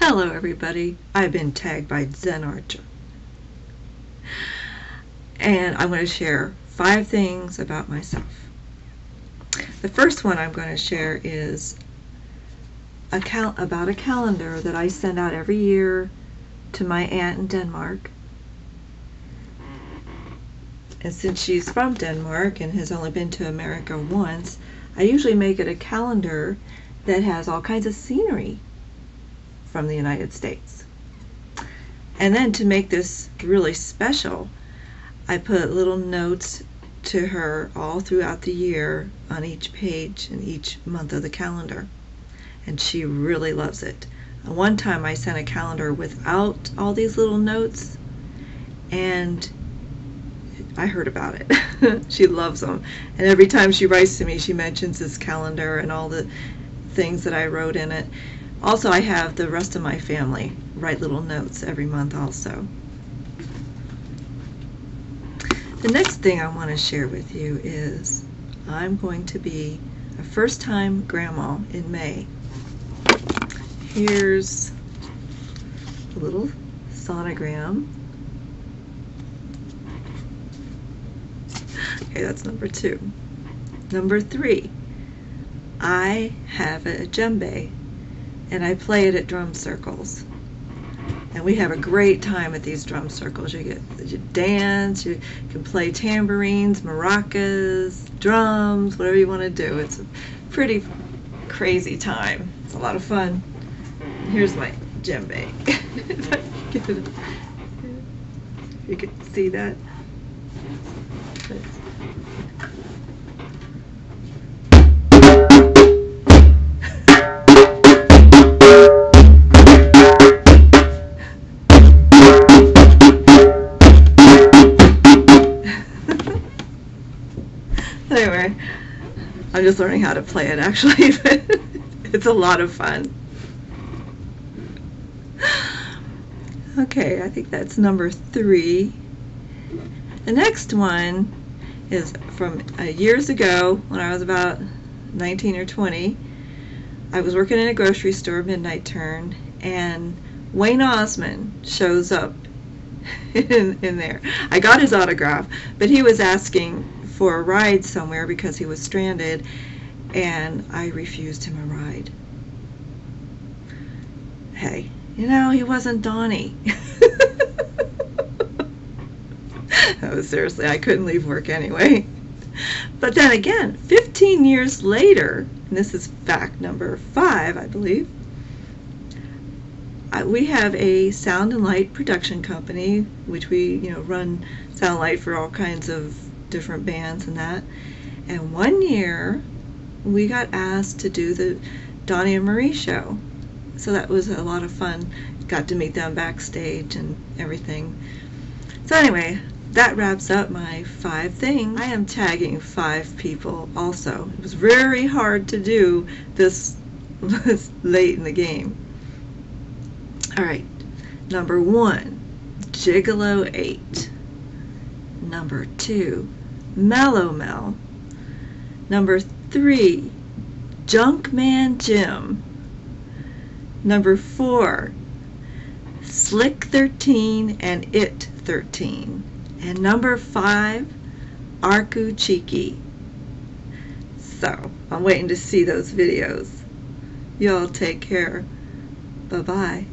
Hello everybody, I've been tagged by Zenarcher and I'm going to share 5 things about myself. The first one I'm going to share is about a calendar that I send out every year to my aunt in Denmark. And since she's from Denmark and has only been to America once, I usually make it a calendar that has all kinds of scenery from the United States. And then to make this really special, I put little notes to her all throughout the year on each page in each month of the calendar. And she really loves it. One time I sent a calendar without all these little notes, and I heard about it. She loves them. And every time she writes to me, she mentions this calendar and all the things that I wrote in it. Also, I have the rest of my family write little notes every month also. The next thing I want to share with you is I'm going to be a first-time grandma in May. Here's a little sonogram. Okay, that's number 2. Number 3, I have a djembe, and I play it at drum circles. And we have a great time at these drum circles. You dance, you can play tambourines, maracas, drums, whatever you want to do. It's a pretty crazy time. It's a lot of fun. Here's my djembe. If you can see that. Anyway, I'm just learning how to play it actually, but it's a lot of fun. Okay, I think that's number 3. The next one is from years ago when I was about 19 or 20. I was working in a grocery store, midnight turn, and Wayne Osmond shows up in there. I got his autograph, but he was asking for a ride somewhere because he was stranded, and I refused him a ride. Hey, you know, he wasn't Donnie. No, seriously, I couldn't leave work anyway. But then again, 15 years later, and this is fact number 5, I believe, we have a sound and light production company, which we, run sound light for all kinds of different bands and that. And one year, we got asked to do the Donnie and Marie show. So that was a lot of fun. Got to meet them backstage and everything. So anyway, that wraps up my 5 things. I am tagging 5 people also. It was very hard to do this late in the game. Alright, number 1, Gigolo 8. Number 2, Mellomel. Number 3, JunkmanJim. Number 4, Slick 13 and It 13. And number 5, rkuchiki. So, I'm waiting to see those videos. Y'all take care. Bye-bye.